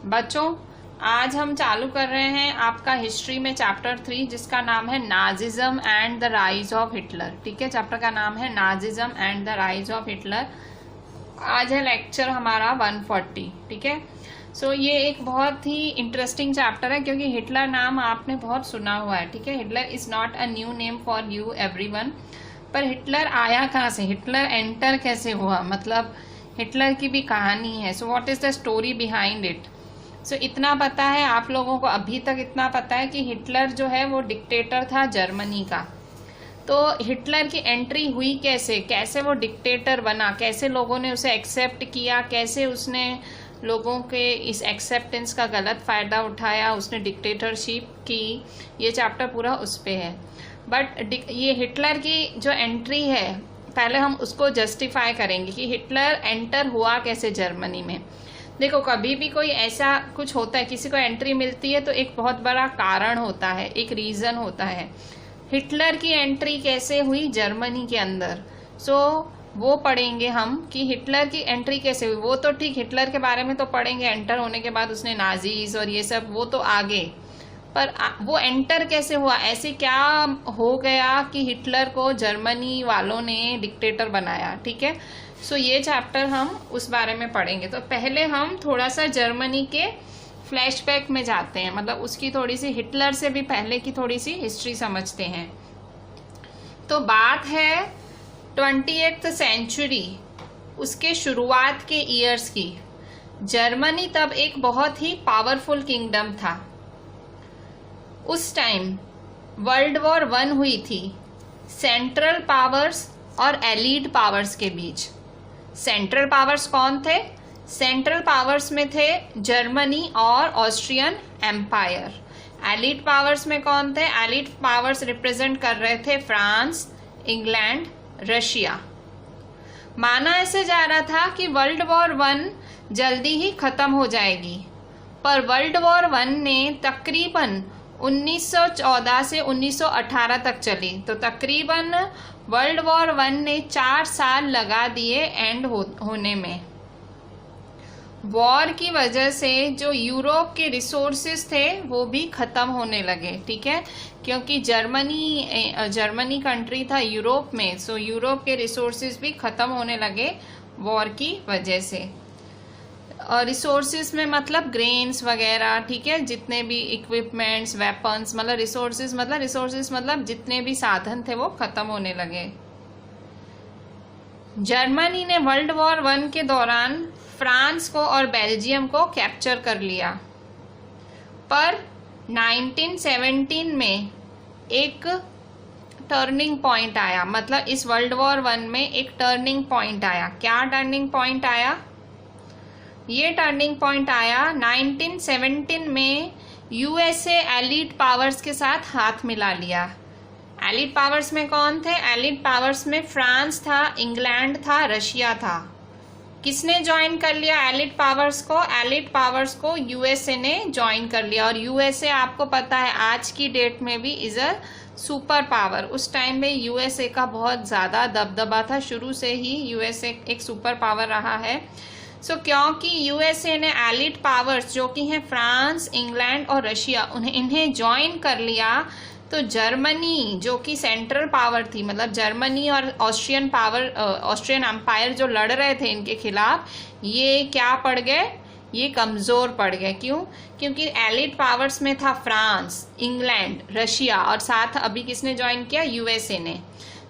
बच्चों, आज हम चालू कर रहे हैं आपका हिस्ट्री में चैप्टर 3 जिसका नाम है Nazism and the rise of Hitler. ठीक है, चैप्टर का नाम है Nazism and the rise of Hitler. आज है लेक्चर हमारा 140। ठीक है, सो ये एक बहुत ही इंटरेस्टिंग चैप्टर है क्योंकि हिटलर नाम आपने बहुत सुना हुआ है। ठीक है, Hitler is not a new name for you everyone. पर हिटलर आया कहाँ से, हिटलर एंटर कैसे हुआ, मतलब हिटलर की भी कहानी है। So what is the story behind it. So इतना पता है आप लोगों को, अभी तक इतना पता है कि हिटलर जो है वो डिक्टेटर था जर्मनी का। तो हिटलर की एंट्री हुई कैसे, कैसे वो डिक्टेटर बना, कैसे लोगों ने उसे एक्सेप्ट किया, कैसे उसने लोगों के इस एक्सेप्टेंस का गलत फ़ायदा उठाया, उसने डिक्टेटरशिप की। ये चैप्टर पूरा उस पे है। बट ये हिटलर की जो एंट्री है, पहले हम उसको जस्टिफाई करेंगे कि हिटलर एंटर हुआ कैसे जर्मनी में। देखो, कभी भी कोई ऐसा कुछ होता है, किसी को एंट्री मिलती है तो एक बहुत बड़ा कारण होता है, एक रीज़न होता है। हिटलर की एंट्री कैसे हुई जर्मनी के अंदर, सो वो पढ़ेंगे हम कि हिटलर की एंट्री कैसे हुई। वो तो ठीक, हिटलर के बारे में तो पढ़ेंगे, एंटर होने के बाद उसने नाजीज और ये सब वो तो आगे, पर वो एंटर कैसे हुआ, ऐसे क्या हो गया कि हिटलर को जर्मनी वालों ने डिक्टेटर बनाया। ठीक है, सो ये चैप्टर हम उस बारे में पढ़ेंगे। तो पहले हम थोड़ा सा जर्मनी के फ्लैशबैक में जाते हैं, मतलब उसकी थोड़ी सी, हिटलर से भी पहले की थोड़ी सी हिस्ट्री समझते हैं। तो बात है 20th सेंचुरी, उसके शुरुआत के ईयर्स की। जर्मनी तब एक बहुत ही पावरफुल किंगडम था। उस टाइम वर्ल्ड वॉर 1 हुई थी सेंट्रल पावर्स और एलीट पावर्स के बीच। सेंट्रल पावर्स कौन थे? सेंट्रल पावर्स में थे जर्मनी और ऑस्ट्रियन एम्पायर। एलीट पावर्स में कौन थे? एलीट पावर्स रिप्रेजेंट कर रहे थे फ्रांस, इंग्लैंड, रशिया। माना ऐसे जा रहा था कि वर्ल्ड वॉर 1 जल्दी ही खत्म हो जाएगी, पर वर्ल्ड वॉर 1 ने तकरीबन 1914 से 1918 तक चली। तो तकरीबन वर्ल्ड वॉर 1 ने 4 साल लगा दिए एंड होने में। वॉर की वजह से जो यूरोप के रिसोर्सेज थे वो भी ख़त्म होने लगे। ठीक है, क्योंकि जर्मनी कंट्री था यूरोप में, सो यूरोप के रिसोर्सेज भी ख़त्म होने लगे वॉर की वजह से। और रिसोर्सेज में मतलब ग्रेन्स वगैरह, ठीक है, जितने भी इक्विपमेंट्स, वेपन्स, मतलब रिसोर्सेज मतलब जितने भी साधन थे वो ख़त्म होने लगे। जर्मनी ने वर्ल्ड वॉर 1 के दौरान फ्रांस को और बेल्जियम को कैप्चर कर लिया, पर 1917 में एक टर्निंग पॉइंट आया, मतलब इस वर्ल्ड वॉर 1 में एक टर्निंग पॉइंट आया। क्या टर्निंग पॉइंट आया? ये टर्निंग पॉइंट आया 1917 में यूएसए एलीट पावर्स के साथ हाथ मिला लिया। एलीट पावर्स में कौन थे? एलीट पावर्स में फ्रांस था, इंग्लैंड था, रशिया था। किसने ज्वाइन कर लिया एलीट पावर्स को? एलीट पावर्स को यूएसए ने ज्वाइन कर लिया। और यूएसए आपको पता है आज की डेट में भी इज अ सुपर पावर। उस टाइम में यूएसए का बहुत ज़्यादा दबदबा था, शुरू से ही यूएसए एक सुपर पावर रहा है। सो क्योंकि यूएसए ने एलीट पावर्स जो कि हैं फ्रांस, इंग्लैंड और रशिया, इन्हें ज्वाइन कर लिया, तो जर्मनी जो कि सेंट्रल पावर थी, मतलब जर्मनी और ऑस्ट्रियन एम्पायर जो लड़ रहे थे इनके खिलाफ, ये क्या पड़ गए? ये कमज़ोर पड़ गए। क्यों? क्योंकि एलीट पावर्स में था फ्रांस, इंग्लैंड, रशिया और साथ अभी किसने ज्वाइन किया? यूएसए ने।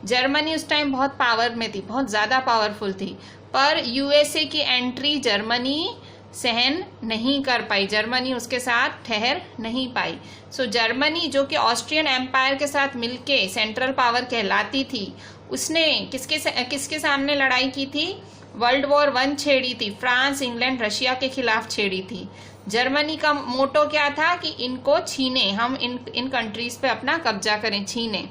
जर्मनी उस टाइम बहुत पावर में थी, बहुत ज़्यादा पावरफुल थी, पर यूएसए की एंट्री जर्मनी सहन नहीं कर पाई, जर्मनी उसके साथ ठहर नहीं पाई। सो जर्मनी जो कि ऑस्ट्रियन एम्पायर के साथ मिलके सेंट्रल पावर कहलाती थी, उसने किसके सामने लड़ाई की थी? वर्ल्ड वॉर 1 छेड़ी थी, फ्रांस, इंग्लैंड, रशिया के खिलाफ छेड़ी थी। जर्मनी का मोटो क्या था कि इनको छीने, हम इन कंट्रीज पे अपना कब्जा करें, छीने।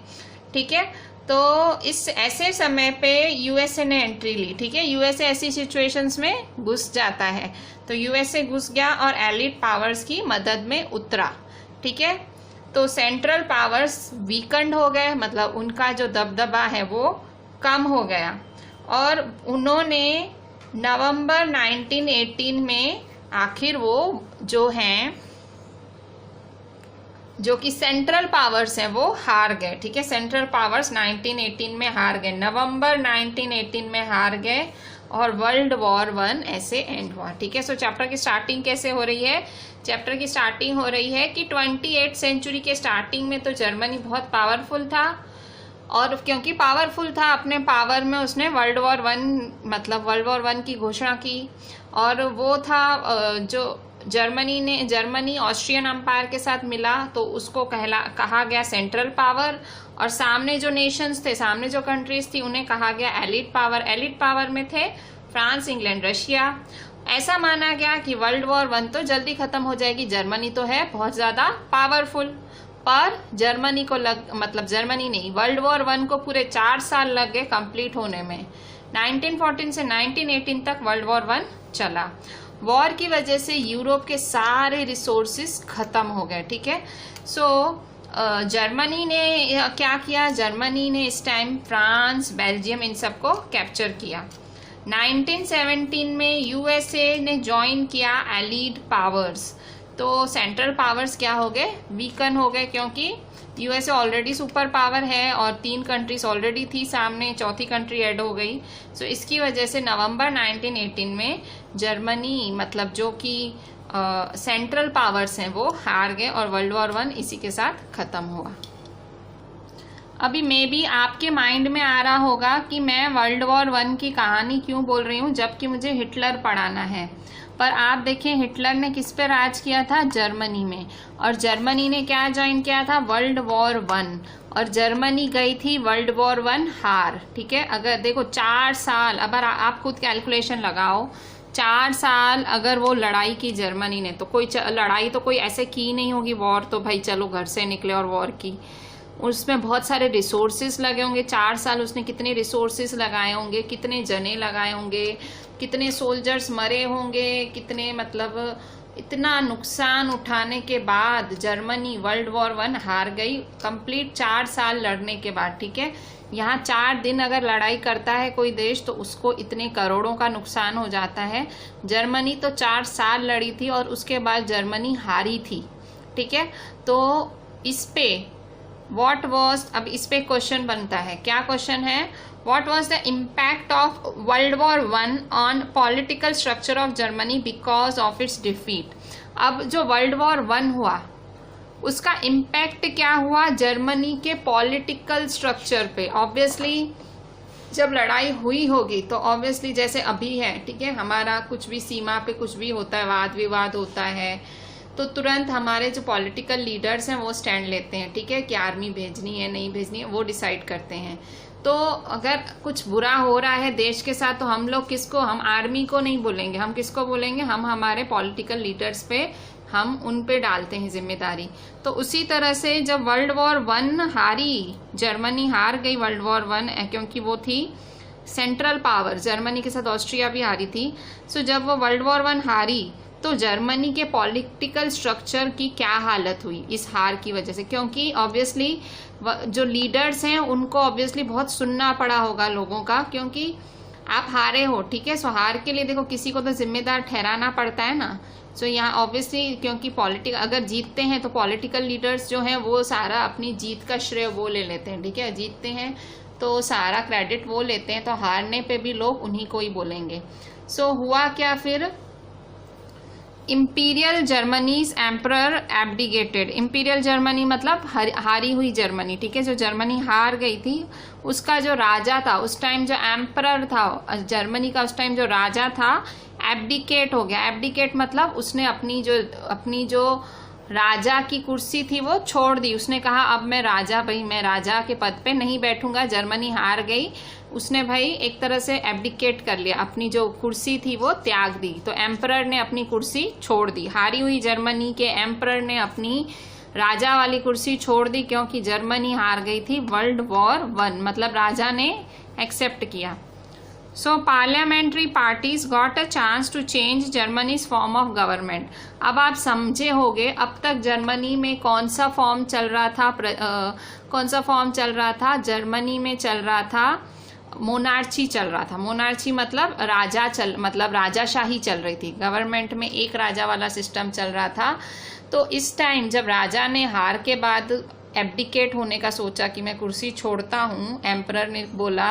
ठीक है, तो इस ऐसे समय पे यूएसए ने एंट्री ली। ठीक है, यूएसए ऐसी सिचुएशंस में घुस जाता है, तो यूएसए घुस गया और एलीट पावर्स की मदद में उतरा। ठीक है, तो सेंट्रल पावर्स वीकेंड हो गए, मतलब उनका जो दबदबा है वो कम हो गया, और उन्होंने नवंबर 1918 में आखिर वो जो हैं, जो कि सेंट्रल पावर्स हैं, वो हार गए। ठीक है, सेंट्रल पावर्स 1918 में हार गए, नवंबर 1918 में हार गए और वर्ल्ड वॉर 1 ऐसे एंड हुआ। ठीक है, सो चैप्टर की स्टार्टिंग कैसे हो रही है? चैप्टर की स्टार्टिंग हो रही है कि 28th सेंचुरी के स्टार्टिंग में तो जर्मनी बहुत पावरफुल था, और क्योंकि पावरफुल था अपने पावर में उसने वर्ल्ड वॉर 1 की घोषणा की। और वो था जो जर्मनी ऑस्ट्रियन एम्पायर के साथ मिला तो उसको कहा गया सेंट्रल पावर, और सामने जो नेशंस थे, सामने जो कंट्रीज थी, उन्हें कहा गया एलिट पावर। एलिट पावर में थे फ्रांस, इंग्लैंड, रशिया। ऐसा माना गया कि वर्ल्ड वॉर 1 तो जल्दी खत्म हो जाएगी, जर्मनी तो है बहुत ज्यादा पावरफुल। पर जर्मनी को जर्मनी नहीं, वर्ल्ड वॉर 1 को पूरे 4 साल लग गए कंप्लीट होने में। 1914 से 1918 तक वर्ल्ड वॉर 1 चला। वॉर की वजह से यूरोप के सारे रिसोर्सेज खत्म हो गए। ठीक है, सो जर्मनी ने क्या किया? जर्मनी ने इस टाइम फ्रांस, बेल्जियम, इन सबको कैप्चर किया। 1917 में यूएसए ने ज्वाइन किया एलीड पावर्स, तो सेंट्रल पावर्स क्या हो गए? वीकन हो गए, क्योंकि यूएसए ऑलरेडी सुपर पावर है और 3 कंट्रीज ऑलरेडी थी सामने, चौथी कंट्री ऐड हो गई। सो इसकी वजह से नवंबर 1918 में जर्मनी जो कि सेंट्रल पावर्स हैं वो हार गए और वर्ल्ड वॉर 1 इसी के साथ खत्म हुआ। अभी मे बी आपके माइंड में आ रहा होगा कि मैं वर्ल्ड वॉर 1 की कहानी क्यों बोल रही हूँ जबकि मुझे हिटलर पढ़ाना है। पर आप देखें हिटलर ने किस पे राज किया था? जर्मनी में। और जर्मनी ने क्या ज्वाइन किया था? World war 1। और जर्मनी गई थी वर्ल्ड वॉर 1 हार। ठीक है, अगर देखो 4 साल, अगर आप खुद कैलकुलेशन लगाओ, 4 साल अगर वो लड़ाई की जर्मनी ने, तो कोई लड़ाई तो कोई ऐसे की नहीं होगी, वॉर तो भाई चलो घर से निकले और वॉर की, उसमें बहुत सारे रिसोर्सेज लगे होंगे। 4 साल उसने कितने रिसोर्सेज लगाए होंगे, कितने जने लगाए होंगे, कितने सोल्जर्स मरे होंगे, कितने इतना नुकसान उठाने के बाद जर्मनी वर्ल्ड वॉर 1 हार गई कंप्लीट 4 साल लड़ने के बाद। ठीक है, यहाँ 4 दिन अगर लड़ाई करता है कोई देश तो उसको इतने करोड़ों का नुकसान हो जाता है। जर्मनी तो 4 साल लड़ी थी और उसके बाद जर्मनी हारी थी। ठीक है, तो इस पे अब इस पे क्वेश्चन बनता है। क्या क्वेश्चन है? What was the impact of World War 1 on political structure of Germany because of its defeat? अब जो वर्ल्ड वॉर 1 हुआ उसका इम्पैक्ट क्या हुआ जर्मनी के पॉलिटिकल स्ट्रक्चर पे? ऑब्वियसली जब लड़ाई हुई होगी तो ऑब्वियसली जैसे अभी है, ठीक है, हमारा कुछ भी सीमा पे कुछ भी होता है, वाद विवाद होता है, तो तुरंत हमारे जो पॉलिटिकल लीडर्स हैं वो स्टैंड लेते हैं। ठीक है, कि आर्मी भेजनी है नहीं भेजनी है, वो डिसाइड करते हैं। तो अगर कुछ बुरा हो रहा है देश के साथ तो हम लोग हम आर्मी को नहीं बोलेंगे, हम किसको बोलेंगे? हम हमारे पॉलिटिकल लीडर्स पे, हम उन पे डालते हैं जिम्मेदारी। तो उसी तरह से जब वर्ल्ड वॉर 1 हारी, जर्मनी हार गई वर्ल्ड वॉर 1 क्योंकि वो थी सेंट्रल पावर, जर्मनी के साथ ऑस्ट्रिया भी हारी थी। सो जब वो वर्ल्ड वॉर 1 हारी तो जर्मनी के पॉलिटिकल स्ट्रक्चर की क्या हालत हुई इस हार की वजह से? क्योंकि ऑब्वियसली जो लीडर्स हैं उनको ऑब्वियसली बहुत सुनना पड़ा होगा लोगों का, क्योंकि आप हारे हो। ठीक है, सो हार के लिए देखो किसी को तो जिम्मेदार ठहराना पड़ता है ना। सो यहाँ ऑब्वियसली क्योंकि अगर जीतते हैं तो पॉलिटिकल लीडर्स जो हैं वो सारा अपनी जीत का श्रेय वो ले लेते हैं। ठीक है, जीतते हैं तो सारा क्रेडिट वो लेते हैं, तो हारने पे भी लोग उन्हीं को ही बोलेंगे। सो हुआ क्या फिर? Imperial Germany's emperor abdicated. Imperial Germany हारी हुई जर्मनी। ठीक है, जो जर्मनी हार गई थी उसका जो राजा था उस टाइम, जो एम्परर था जर्मनी का उस टाइम जो राजा था, एब्डिकेट हो गया। एब्डिकेट उसने अपनी जो राजा की कुर्सी थी वो छोड़ दी। उसने कहा अब मैं राजा के पद पे नहीं बैठूंगा। जर्मनी हार गई, उसने भाई एक तरह से एब्डिकेट कर लिया, अपनी जो कुर्सी थी वो त्याग दी। तो एम्परर ने अपनी कुर्सी छोड़ दी। हारी हुई जर्मनी के एम्परर ने अपनी राजा वाली कुर्सी छोड़ दी क्योंकि जर्मनी हार गई थी वर्ल्ड वॉर 1, राजा ने एक्सेप्ट किया। So parliamentary parties got a chance to change Germany's form of government. अब आप समझे होंगे अब तक जर्मनी में कौन सा फॉर्म चल रहा था? जर्मनी में चल रहा था मोनार्ची चल रहा था। मोनार्ची मतलब राजाशाही चल रही थी, गवर्नमेंट में एक राजा वाला सिस्टम चल रहा था। तो इस टाइम जब राजा ने हार के बाद एब्डिकेट होने का सोचा कि मैं कुर्सी छोड़ता हूँ, एम्परर ने बोला,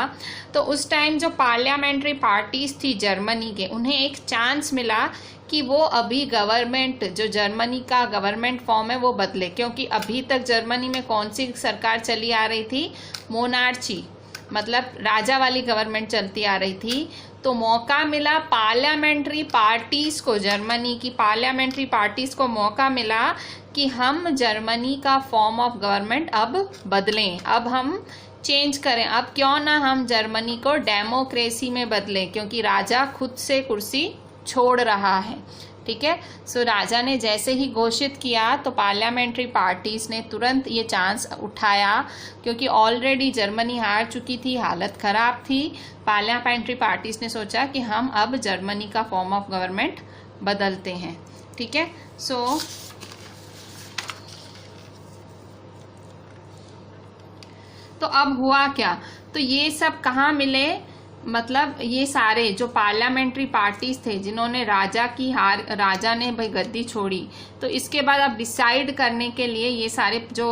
तो उस टाइम जो पार्लियामेंट्री पार्टीज थी जर्मनी के, उन्हें एक चांस मिला कि वो अभी गवर्नमेंट, जो जर्मनी का गवर्नमेंट फॉर्म है वो बदले, क्योंकि अभी तक जर्मनी में कौन सी सरकार चली आ रही थी, मोनार्ची, मतलब राजा वाली गवर्नमेंट चलती आ रही थी। तो मौका मिला पार्लियामेंट्री पार्टीज को, जर्मनी की पार्लियामेंट्री पार्टीज को मौका मिला कि हम जर्मनी का फॉर्म ऑफ गवर्नमेंट अब बदलें, अब हम चेंज करें, अब क्यों ना हम जर्मनी को डेमोक्रेसी में बदलें, क्योंकि राजा खुद से कुर्सी छोड़ रहा है। ठीक है, सो राजा ने जैसे ही घोषित किया तो पार्लियामेंट्री पार्टीज ने तुरंत ये चांस उठाया, क्योंकि ऑलरेडी जर्मनी हार चुकी थी, हालत खराब थी। पार्लियामेंट्री पार्टीज ने सोचा कि हम अब जर्मनी का फॉर्म ऑफ गवर्नमेंट बदलते हैं। ठीक है, सो तो अब हुआ क्या, तो ये सब कहाँ मिले, मतलब ये सारे जो पार्लियामेंट्री पार्टीज थे जिन्होंने राजा ने भाई गद्दी छोड़ी, तो इसके बाद अब डिसाइड करने के लिए ये सारे जो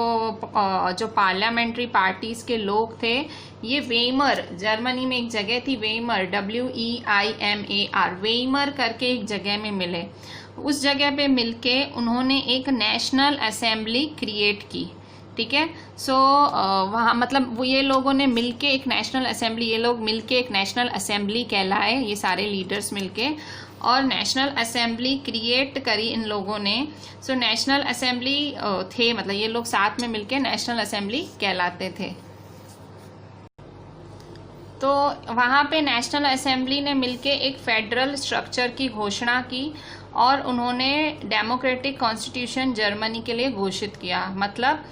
पार्लियामेंट्री पार्टीज के लोग थे, ये वेमर, जर्मनी में एक जगह थी वेमर, WEIMAR, वेमर करके एक जगह में मिले। उस जगह पे मिलके उन्होंने एक नेशनल असेंबली क्रिएट की। ठीक है, सो वहाँ मतलब वो ये लोगों ने मिलके एक नेशनल असेंबली, ये लोग मिलके एक नेशनल असेंबली कहलाए, ये सारे लीडर्स मिलके, और नेशनल असेंबली क्रिएट करी इन लोगों ने। सो नेशनल असेंबली थे, मतलब ये लोग साथ में मिलके नेशनल असेंबली कहलाते थे। तो वहाँ पे नेशनल असेंबली ने मिलके एक फेडरल स्ट्रक्चर की घोषणा की और उन्होंने डेमोक्रेटिक कॉन्स्टिट्यूशन जर्मनी के लिए घोषित किया। मतलब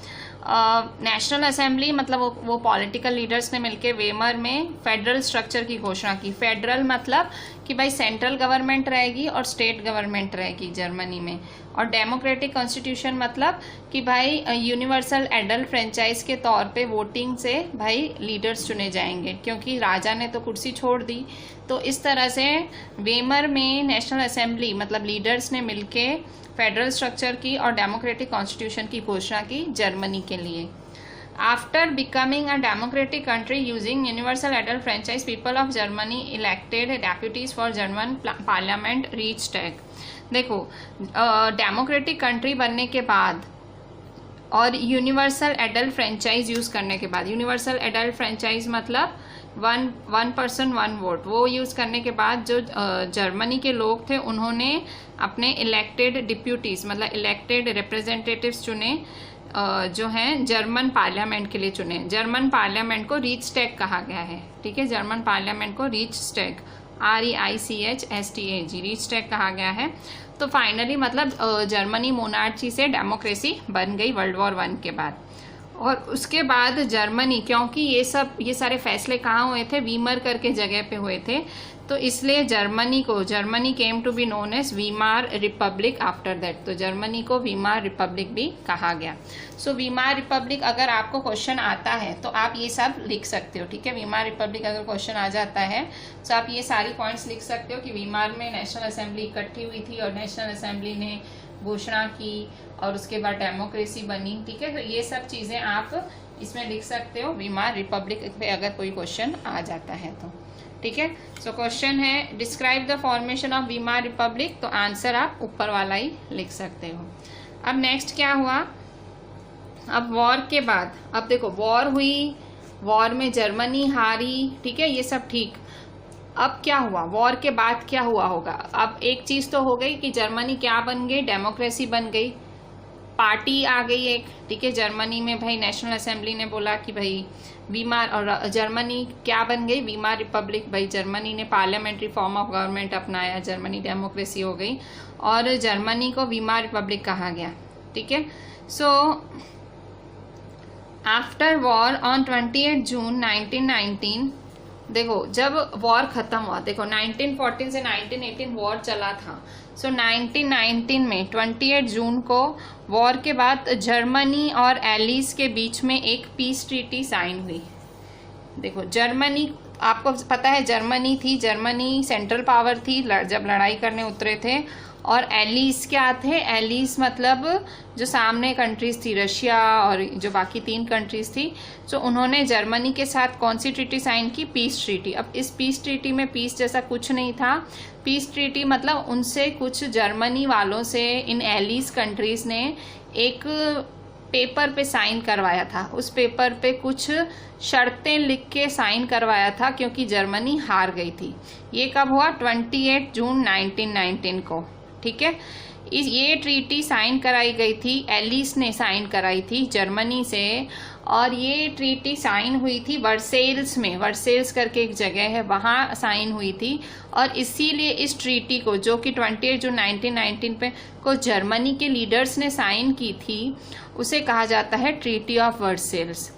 नेशनल असेंबली मतलब वो पॉलिटिकल लीडर्स ने मिलके वेमर में फेडरल स्ट्रक्चर की घोषणा की। फेडरल मतलब कि भाई सेंट्रल गवर्नमेंट रहेगी और स्टेट गवर्नमेंट रहेगी जर्मनी में, और डेमोक्रेटिक कॉन्स्टिट्यूशन मतलब कि भाई यूनिवर्सल एडल्ट फ्रेंचाइज के तौर पे वोटिंग से भाई लीडर्स चुने जाएंगे, क्योंकि राजा ने तो कुर्सी छोड़ दी। तो इस तरह से वेमर में नेशनल असेंबली मतलब लीडर्स ने मिलके फेडरल स्ट्रक्चर की और डेमोक्रेटिक कॉन्स्टिट्यूशन की घोषणा की जर्मनी के लिए। After becoming a democratic country using universal adult franchise, people of Germany elected deputies for German parliament Reichstag. देखो, डेमोक्रेटिक कंट्री बनने के बाद और यूनिवर्सल एडल्ट फ्रेंचाइज यूज़ करने के बाद, यूनिवर्सल एडल्ट फ्रेंचाइज मतलब वन पर्सन वन वोट, वो यूज़ करने के बाद जो जर्मनी के लोग थे उन्होंने अपने इलेक्टेड डिप्यूटीज मतलब इलेक्टेड रिप्रेजेंटेटिव्स चुने, जो हैं जर्मन पार्लियामेंट के लिए चुने। जर्मन पार्लियामेंट को रीचटेग कहा गया है। ठीक है, जर्मन पार्लियामेंट को रीचटेग, REICHSTAG, रीचटेग कहा गया है। तो फाइनली मतलब जर्मनी मोनार्ची से डेमोक्रेसी बन गई वर्ल्ड वॉर 1 के बाद। और उसके बाद जर्मनी, क्योंकि ये सारे फैसले कहाँ हुए थे, वीमर करके जगह पे हुए थे, तो इसलिए Germany came to be known as Weimar republic after that. तो जर्मनी को वीमार रिपब्लिक भी कहा गया। सो वीमार रिपब्लिक, अगर आपको क्वेश्चन आता है तो आप ये सब लिख सकते हो। ठीक है, वीमार रिपब्लिक अगर क्वेश्चन आ जाता है तो आप ये सारी पॉइंट्स लिख सकते हो कि वीमार में नेशनल असेंबली इकट्ठी हुई थी और नेशनल असेंबली ने घोषणा की और उसके बाद डेमोक्रेसी बनी। ठीक है, तो ये सब चीज़ें आप इसमें लिख सकते हो वीमार रिपब्लिक पे अगर कोई क्वेश्चन आ जाता है तो। ठीक है, सो क्वेश्चन है describe the formation of Weimar republic, तो आंसर आप ऊपर वाला ही लिख सकते हो। अब नेक्स्ट क्या हुआ, अब वॉर के बाद, अब देखो वॉर हुई, वॉर में जर्मनी हारी। ठीक है, ये सब ठीक। अब क्या हुआ, वॉर के बाद क्या हुआ होगा। अब एक चीज तो हो गई कि जर्मनी क्या बन गई, डेमोक्रेसी बन गई, पार्टी आ गई एक। ठीक है, जर्मनी में भाई नेशनल असेंबली ने बोला कि भाई वीमार, और जर्मनी क्या बन गई, वीमार रिपब्लिक। भाई जर्मनी ने पार्लियामेंट्री फॉर्म ऑफ गवर्नमेंट अपनाया, जर्मनी डेमोक्रेसी हो गई और जर्मनी को वीमार रिपब्लिक कहा गया। ठीक है, सो आफ्टर वॉर ऑन 28 जून 1919, देखो जब वॉर खत्म हुआ, देखो 1914 से 1918 वॉर चला था। सो 1919 में 28 जून को वॉर के बाद जर्मनी और एलिस के बीच में एक पीस ट्रीटी साइन हुई। देखो जर्मनी आपको पता है जर्मनी सेंट्रल पावर थी जब लड़ाई करने उतरे थे। और एलीज क्या थे? एलीज मतलब जो सामने कंट्रीज थी, रशिया और जो बाकी 3 कंट्रीज थी, तो उन्होंने जर्मनी के साथ कौन सी ट्रीटी साइन की? Peace treaty. अब इस पीस ट्रीटी में पीस जैसा कुछ नहीं था। पीस ट्रीटी मतलब उनसे कुछ जर्मनी वालों से इन एलीज कंट्रीज ने एक पेपर पे साइन करवाया था। उस पेपर पे कुछ शर्तें लिख के साइन करवाया था, क्योंकि जर्मनी हार गई थी। ये कब हुआ? 28 जून 1919 को। ठीक है, ये ट्रीटी साइन कराई गई थी, एलिस ने साइन कराई थी जर्मनी से। और ये ट्रीटी साइन हुई थी वर्सेल्स में, वर्सेल्स करके एक जगह है, वहाँ साइन हुई थी। और इसीलिए इस ट्रीटी को, जो कि 28 जून 1919 पे को जर्मनी के लीडर्स ने साइन की थी, उसे कहा जाता है treaty of Versailles.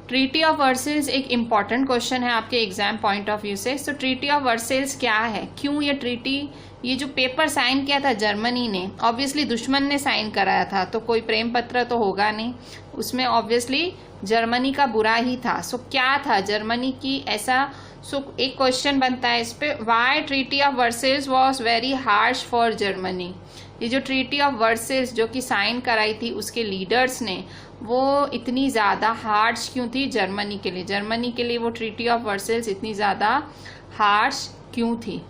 Treaty of Versailles एक इम्पॉर्टेंट क्वेश्चन है आपके एग्जाम पॉइंट ऑफ व्यू से। सो ट्रीटी ऑफ वर्सेल्स क्या है? क्यों ये ट्रीटी, ये जो पेपर साइन किया था जर्मनी ने, ऑब्वियसली दुश्मन ने साइन कराया था, तो कोई प्रेम पत्र तो होगा नहीं, उसमें ऑब्वियसली जर्मनी का बुरा ही था। सो क्या था जर्मनी की ऐसा? सो एक क्वेश्चन बनता है इस पे, why treaty of Versailles was very harsh for Germany. ये जो ट्रीटी ऑफ वर्सेल्स जो कि साइन कराई थी उसके लीडर्स ने, वो इतनी ज़्यादा हार्श क्यों थी जर्मनी के लिए? जर्मनी के लिए वो ट्रीटी ऑफ वर्सेल्स इतनी ज़्यादा हार्श क्यों थी?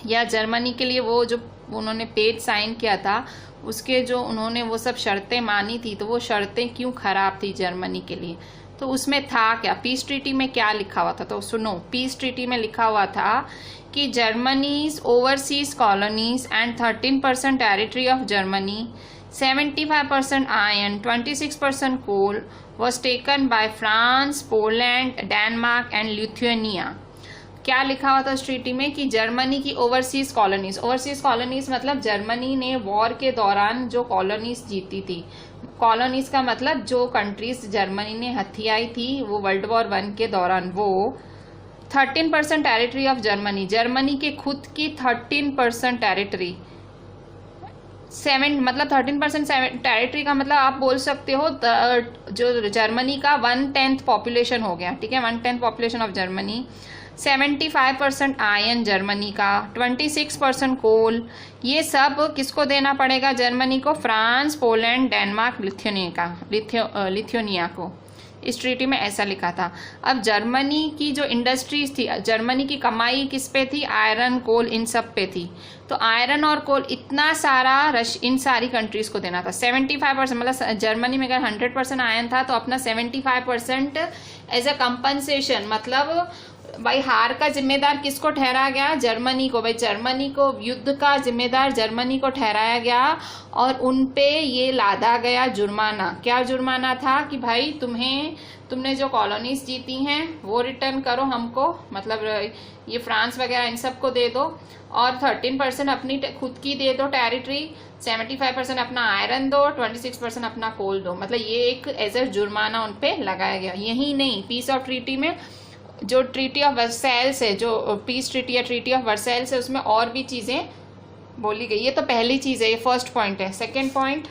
या जर्मनी के लिए वो जो उन्होंने पेज साइन किया था, उसके जो उन्होंने वो सब शर्तें मानी थी, तो वो शर्तें क्यों खराब थी जर्मनी के लिए? तो उसमें था क्या? पीस ट्रीटी में क्या लिखा हुआ था? तो सुनो, पीस ट्रीटी में लिखा हुआ था कि Germany's overseas colonies and 13% territory of Germany, 75% iron, 26% coal was taken by France, Poland, Denmark and Lithuania. क्या लिखा हुआ था उस ट्रीटी में? कि जर्मनी की ओवरसीज कॉलोनीज मतलब जर्मनी ने वॉर के दौरान जो कॉलोनीज जीती थी। कॉलोनीज का मतलब जो कंट्रीज जर्मनी ने हथियाई थी वो वर्ल्ड वॉर 1 के दौरान, वो 13% टेरिटरी ऑफ जर्मनी के खुद की 13% टेरिटरी, 7 मतलब 13% टेरिटरी का मतलब आप बोल सकते हो जो जर्मनी का 1/10 पॉपुलेशन हो गया। ठीक है, 1/10 population of Germany, 75% iron Germany का, 26% कोल, ये सब किसको देना पड़ेगा जर्मनी को? फ्रांस, पोलैंड, डेनमार्क, लिथुआनिया को। इस ट्रीटी में ऐसा लिखा था। अब जर्मनी की जो इंडस्ट्रीज थी, जर्मनी की कमाई किस पे थी? आयरन, कोल, इन सब पे थी। तो आयरन और कोल इतना सारा इन सारी कंट्रीज को देना था। 75% मतलब जर्मनी में अगर 100% आयरन था तो अपना 75% एज अ कंपनसेशन, मतलब भाई हार का जिम्मेदार किसको ठहराया गया? जर्मनी को। भाई जर्मनी को, युद्ध का जिम्मेदार जर्मनी को ठहराया गया और उन पे ये लादा गया जुर्माना। क्या जुर्माना था? कि भाई तुमने जो कॉलोनीज जीती हैं वो रिटर्न करो हमको, मतलब ये फ्रांस वगैरह इन सबको दे दो, और 13% अपनी खुद की दे दो टेरिटरी, 75% अपना आयरन दो, 26% अपना कोल दो। मतलब ये एक एज ए जुर्माना उन पे लगाया गया। यही नहीं, पीस ऑफ ट्रीटी में जो ट्रीटी ऑफ वर्सेल्स है, जो पीस ट्रीटी या ट्रीटी ऑफ वर्सेल्स है, उसमें और भी चीजें बोली गई। ये तो पहली चीज है, ये फर्स्ट पॉइंट है। सेकेंड पॉइंट,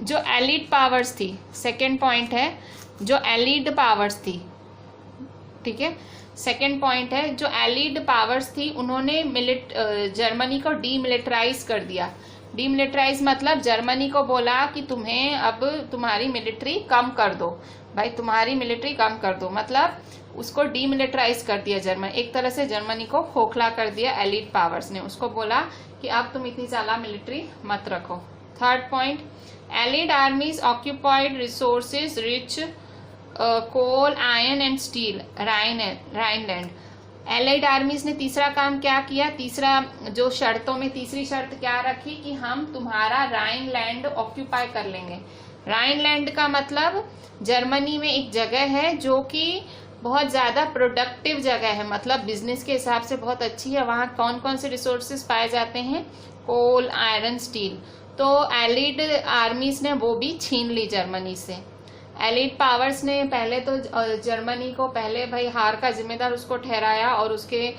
जो एलिड पावर्स थी, सेकेंड पॉइंट है जो एलिड पावर्स थी। ठीक है, सेकेंड पॉइंट है जो एलिड पावर्स थी, उन्होंने जर्मनी को डीमिलिटराइज कर दिया। डीमिलिटराइज मतलब जर्मनी को बोला कि तुम्हें अब तुम्हारी मिलिट्री कम कर दो, भाई तुम्हारी मिलिट्री कम कर दो, मतलब उसको डीमिलिटराइज कर दिया जर्मनी। एक तरह से जर्मनी को खोखला कर दिया एलिड पावर्स ने, उसको बोला कि अब तुम इतनी ज्यादा मिलिट्री मत रखो। Third point, allied armies occupied resources rich coal, iron and steel Rhineland. Allied armies ने तीसरा काम क्या किया? तीसरा जो शर्तों में तीसरी शर्त क्या रखी? कि हम तुम्हारा राइनलैंड ऑक्यूपाई कर लेंगे। राइनलैंड का मतलब जर्मनी में एक जगह है जो कि बहुत ज्यादा प्रोडक्टिव जगह है, मतलब बिजनेस के हिसाब से बहुत अच्छी है। वहाँ कौन कौन से रिसोर्सेज पाए जाते हैं? कोल, आयरन, स्टील। तो एलिड आर्मीज ने वो भी छीन ली जर्मनी से। एलिड पावर्स ने पहले तो जर्मनी को पहले भाई हार का जिम्मेदार उसको ठहराया और उसके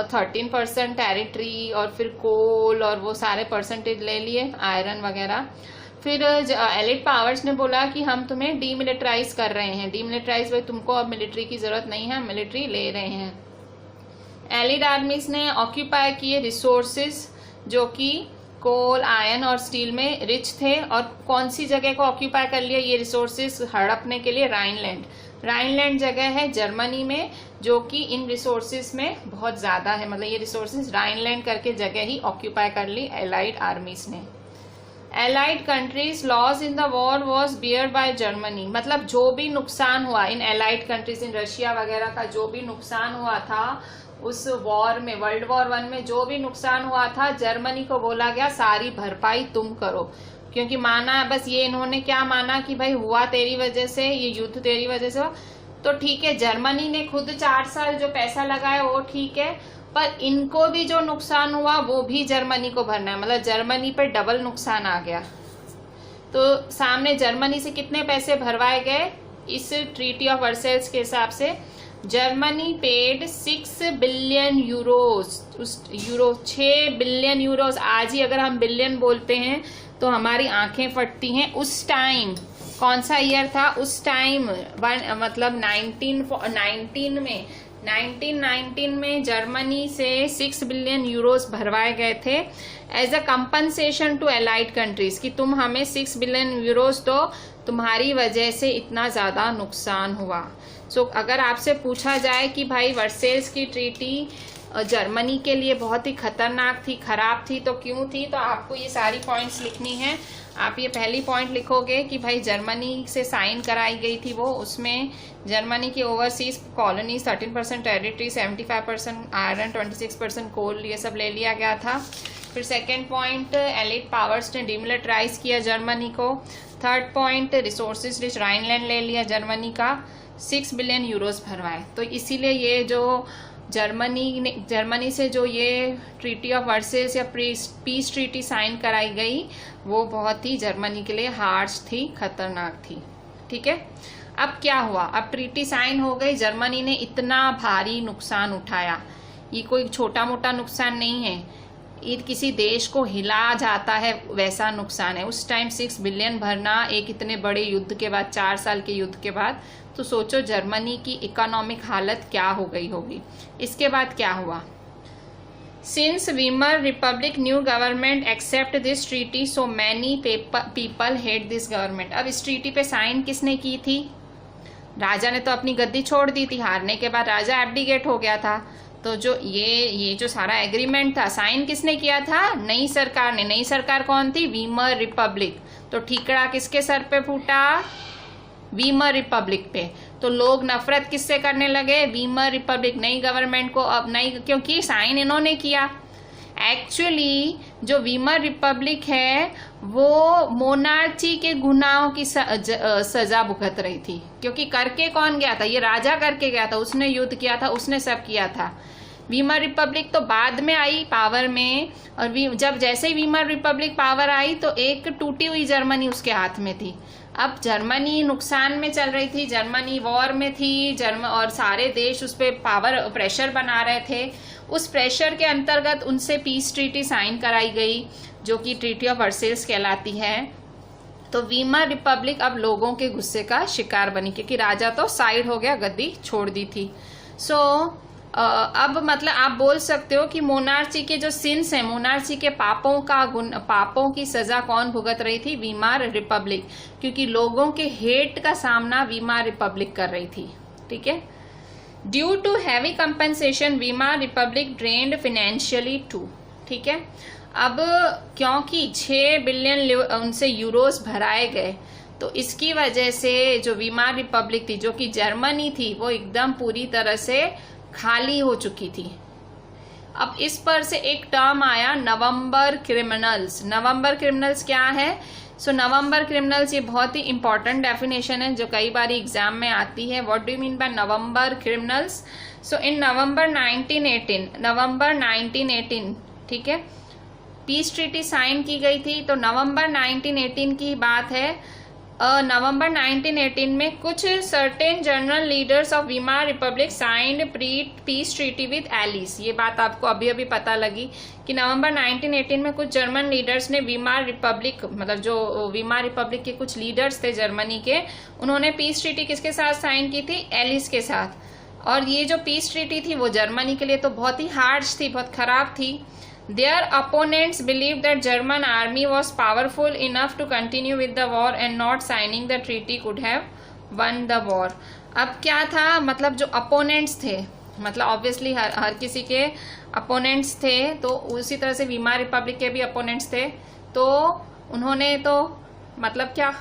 13% टेरिटरी और फिर कोल और वो सारे परसेंटेज ले लिए, आयरन वगैरह। फिर एलिड पावर्स ने बोला कि हम तुम्हें डीमिलिटराइज कर रहे हैं। डीमिलिटराइज भाई तुमको अब मिलिट्री की जरूरत नहीं है, हम मिलिट्री ले रहे हैं। एलिड आर्मीज ने ऑक्यूपाई किए रिसोर्सेज जो कि कोल, आयरन और स्टील में रिच थे। और कौन सी जगह को ऑक्यूपाई कर लिया ये रिसोर्सेज हड़पने के लिए? राइनलैंड। राइनलैंड जगह है जर्मनी में जो कि इन रिसोर्सेज में बहुत ज़्यादा है, मतलब ये रिसोर्सेज राइनलैंड करके जगह ही ऑक्यूपाई कर ली एलाइड आर्मीज ने। Allied countries loss in the war was bear by Germany, मतलब जो भी नुकसान हुआ इन एलाइड कंट्रीज, इन रशिया वगैरह का जो भी नुकसान हुआ था उस वॉर में, वर्ल्ड वॉर 1 में जो भी नुकसान हुआ था, जर्मनी को बोला गया सारी भरपाई तुम करो। क्योंकि माना बस ये इन्होंने क्या माना कि भाई हुआ तेरी वजह से, ये युद्ध तेरी वजह से, तो ठीक है जर्मनी ने खुद 4 साल जो पैसा लगाया वो ठीक है, पर इनको भी जो नुकसान हुआ वो भी जर्मनी को भरना है, मतलब जर्मनी पर डबल नुकसान आ गया। तो सामने जर्मनी से कितने पैसे भरवाए गए इस ट्रीटी ऑफ वर्सेल्स के हिसाब से? Germany paid 6 billion Euros, 6 billion Euros. आज ही अगर हम बिलियन बोलते हैं तो हमारी आंखें फटती हैं। उस टाइम कौन सा ईयर था? उस टाइम मतलब 1919 में जर्मनी से 6 बिलियन यूरोस भरवाए गए थे as a compensation to allied countries कि तुम हमें 6 बिलियन यूरोस दो, तुम्हारी वजह से इतना ज़्यादा नुकसान हुआ। सो अगर आपसे पूछा जाए कि भाई वर्सेल्स की ट्रीटी जर्मनी के लिए बहुत ही खतरनाक थी, खराब थी, तो क्यों थी, तो आपको ये सारी पॉइंट्स लिखनी है। आप ये पहली पॉइंट लिखोगे कि भाई जर्मनी से साइन कराई गई थी वो, उसमें जर्मनी की ओवरसीज कॉलोनीज 13% टेरिटरी, 75% आयरन, 26% कोल, ये सब ले लिया गया था। फिर सेकेंड पॉइंट एलिड पावर्स ने डिमिलिटराइज किया जर्मनी को। Third point resources rich Rhineland ले लिया जर्मनी का, 6 बिलियन यूरोस भरवाए। तो इसीलिए ये जो जर्मनी से जो ये ट्रीटी ऑफ वर्सेल्स या पीस ट्रीटी साइन कराई गई वो बहुत ही जर्मनी के लिए हार्श थी, खतरनाक थी। ठीक है, अब क्या हुआ? अब ट्रीटी साइन हो गई, जर्मनी ने इतना भारी नुकसान उठाया, ये कोई छोटा मोटा नुकसान नहीं है, ये किसी देश को हिला जाता है वैसा नुकसान है। उस टाइम 6 बिलियन भरना एक इतने बड़े युद्ध के बाद, 4 साल के युद्ध के बाद, तो सोचो जर्मनी की इकोनॉमिक हालत क्या हो गई होगी। इसके बाद क्या हुआ? Since Weimar republic new government accept this treaty so many people hate this government. अब इस ट्रीटी पे साइन किसने की थी? राजा ने तो अपनी गद्दी छोड़ दी थी, हारने के बाद राजा एब्डिकेट हो गया था। तो जो ये जो सारा एग्रीमेंट था, साइन किसने किया था? नई सरकार ने। नई सरकार कौन थी? Weimar Republic. तो ठीकरा किसके सर पे फूटा? वीमर रिपब्लिक पे। तो लोग नफरत किससे करने लगे? वीमर रिपब्लिक, नई गवर्नमेंट को। अब नई, क्योंकि साइन इन्होंने किया। एक्चुअली जो वीमर रिपब्लिक है वो मोनार्ची के गुनाहों की सजा भुगत रही थी, क्योंकि करके कौन गया था? ये राजा करके गया था, उसने युद्ध किया था, उसने सब किया था। वीमर रिपब्लिक तो बाद में आई पावर में, और जब जैसे ही वीमर रिपब्लिक पावर आई तो एक टूटी हुई जर्मनी उसके हाथ में थी। अब जर्मनी नुकसान में चल रही थी, जर्मनी वॉर में थी, और सारे देश उस पर पावर प्रेशर बना रहे थे। उस प्रेशर के अंतर्गत उनसे पीस ट्रीटी साइन कराई गई जो कि ट्रीटी ऑफ वर्सेल्स कहलाती है। तो वीमर रिपब्लिक अब लोगों के गुस्से का शिकार बनी, क्योंकि राजा तो साइड हो गया, गद्दी छोड़ दी थी। अब मतलब आप बोल सकते हो कि मोनार्ची के जो सिंस हैं, मोनार्ची के पापों की सजा कौन भुगत रही थी? वीमर रिपब्लिक, क्योंकि लोगों के हेट का सामना वीमर रिपब्लिक कर रही थी। ठीक है, due to heavy compensation Weimar republic drained financially too. ठीक है, अब क्योंकि 6 बिलियन उनसे यूरोस भराए गए, तो इसकी वजह से जो वीमर रिपब्लिक थी, जो कि जर्मनी थी, वो एकदम पूरी तरह से खाली हो चुकी थी। अब इस पर से एक टर्म आया नवंबर क्रिमिनल्स। नवंबर क्रिमिनल्स क्या है? नवंबर क्रिमिनल्स, ये बहुत ही इंपॉर्टेंट डेफिनेशन है जो कई बार एग्जाम में आती है। What do you mean by November criminals? In November 1918, ठीक है, पीस ट्रीटी साइन की गई थी। तो नवंबर 1918 की बात है। नवंबर 1918 में कुछ certain general leaders of Weimar republic signed peace treaty with allies. ये बात आपको अभी अभी पता लगी कि नवंबर 1918 में कुछ जर्मन लीडर्स ने वीमार रिपब्लिक, मतलब जो वीमार रिपब्लिक के कुछ लीडर्स थे जर्मनी के, उन्होंने पीस ट्रीटी किसके साथ साइन की थी? एलिस के साथ। और ये जो पीस ट्रीटी थी वो जर्मनी के लिए तो बहुत ही हार्श थी, बहुत खराब थी। Their opponents believed that German army was powerful enough to continue with the war and not signing the treaty could have won the war। अब क्या था, मतलब जो अपोनेंट्स थे, मतलब ऑब्वियसली हर किसी के अपोनेंट्स थे, तो उसी तरह से वीमार रिपब्लिक के भी अपोनेंट्स थे। तो उन्होंने तो मतलब क्या,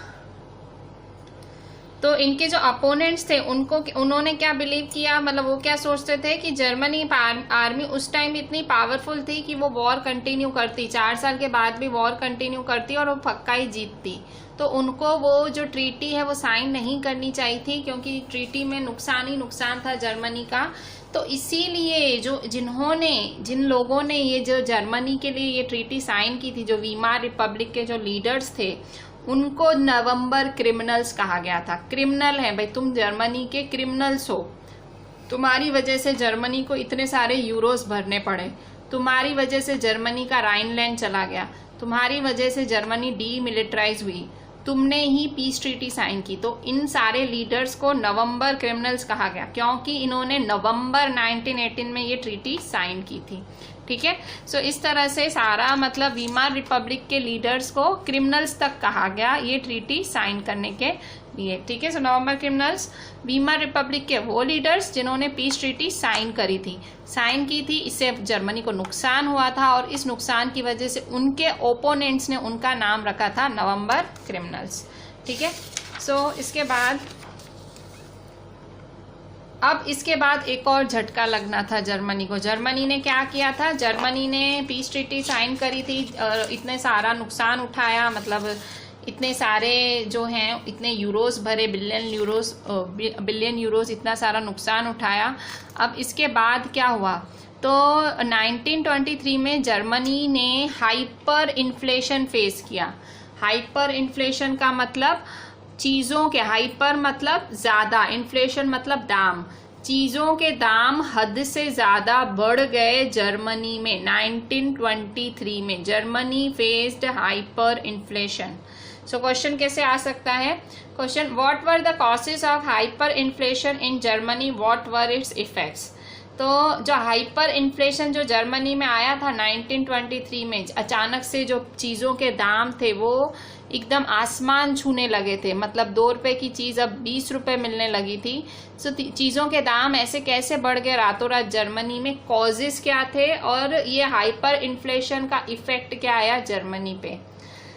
तो इनके जो अपोनेंट्स थे उन्होंने क्या बिलीव किया, मतलब वो क्या सोचते थे कि जर्मनी आर्मी उस टाइम इतनी पावरफुल थी कि वो वॉर कंटिन्यू करती, 4 साल के बाद भी वॉर कंटिन्यू करती और वो पक्का ही जीतती। तो उनको वो जो ट्रीटी है वो साइन नहीं करनी चाहिए थी, क्योंकि ट्रीटी में नुकसान ही नुकसान था जर्मनी का। तो इसीलिए जिन लोगों ने ये जो जर्मनी के लिए ये ट्रीटी साइन की थी, जो वीमार रिपब्लिक के जो लीडर्स थे, उनको नवंबर क्रिमिनल्स कहा गया था। क्रिमिनल है भाई, तुम जर्मनी के क्रिमिनल्स हो, तुम्हारी वजह से जर्मनी को इतने सारे यूरोस भरने पड़े, तुम्हारी वजह से जर्मनी का राइनलैंड चला गया, तुम्हारी वजह से जर्मनी डीमिलिटराइज हुई, तुमने ही पीस ट्रीटी साइन की। तो इन सारे लीडर्स को नवंबर क्रिमिनल्स कहा गया, क्योंकि इन्होंने नवंबर 1918 में ये ट्रीटी साइन की थी। ठीक है, सो इस तरह से सारा मतलब वीमार रिपब्लिक के लीडर्स को क्रिमिनल्स तक कहा गया ये ट्रीटी साइन करने के लिए। ठीक है, सो नवंबर क्रिमिनल्स, वीमार रिपब्लिक के वो लीडर्स जिन्होंने पीस ट्रीटी साइन की थी। इससे जर्मनी को नुकसान हुआ था और इस नुकसान की वजह से उनके ओपोनेंट्स ने उनका नाम रखा था नवंबर क्रिमिनल्स। ठीक है, सो इसके बाद एक और झटका लगना था जर्मनी को। जर्मनी ने क्या किया था, जर्मनी ने पीस ट्रीटी साइन करी थी, इतने सारा नुकसान उठाया, मतलब इतने सारे जो हैं इतने यूरोस भरे, बिलियन यूरोस इतना सारा नुकसान उठाया। अब इसके बाद क्या हुआ, तो 1923 में जर्मनी ने हाइपर इन्फ्लेशन फेस किया। हाइपर इन्फ्लेशन का मतलब चीजों के, हाइपर मतलब ज्यादा, इन्फ्लेशन मतलब दाम, चीजों के दाम हद से ज्यादा बढ़ गए जर्मनी में। 1923 में Germany faced hyper inflation. So question कैसे आ सकता है, question what were the causes of hyper inflation in Germany, what were it's effects. तो जो हाइपर इन्फ्लेशन जो जर्मनी में आया था 1923 में, अचानक से जो चीज़ों के दाम थे वो एकदम आसमान छूने लगे थे, मतलब 2 रुपए की चीज़ अब 20 रुपए मिलने लगी थी। सो चीज़ों के दाम ऐसे कैसे बढ़ गए रातों रात जर्मनी में, कॉजेस क्या थे और ये हाइपर इन्फ्लेशन का इफेक्ट क्या आया जर्मनी पे।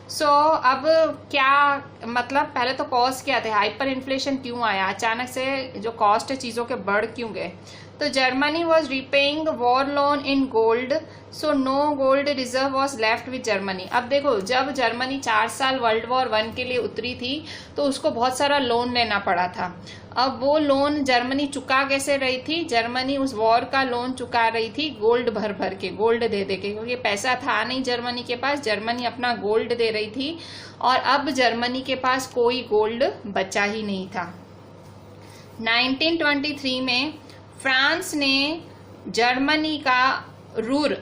सो अब क्या मतलब, पहले तो कॉज क्या थे, हाइपर इन्फ्लेशन क्यों आया, अचानक से जो कॉस्ट है चीज़ों के बढ़ क्यों गए। तो Germany was repaying war loan in gold, so no gold reserve was left with Germany. अब देखो, जब जर्मनी 4 साल वर्ल्ड वॉर 1 के लिए उतरी थी तो उसको बहुत सारा लोन लेना पड़ा था। अब वो लोन जर्मनी चुका कैसे रही थी, जर्मनी उस वॉर का लोन चुका रही थी गोल्ड भर भर के, गोल्ड दे दे के, क्योंकि पैसा था नहीं जर्मनी के पास, जर्मनी अपना गोल्ड दे रही थी और अब जर्मनी के पास कोई गोल्ड बचा ही नहीं था। 1923 में फ्रांस ने जर्मनी का रूर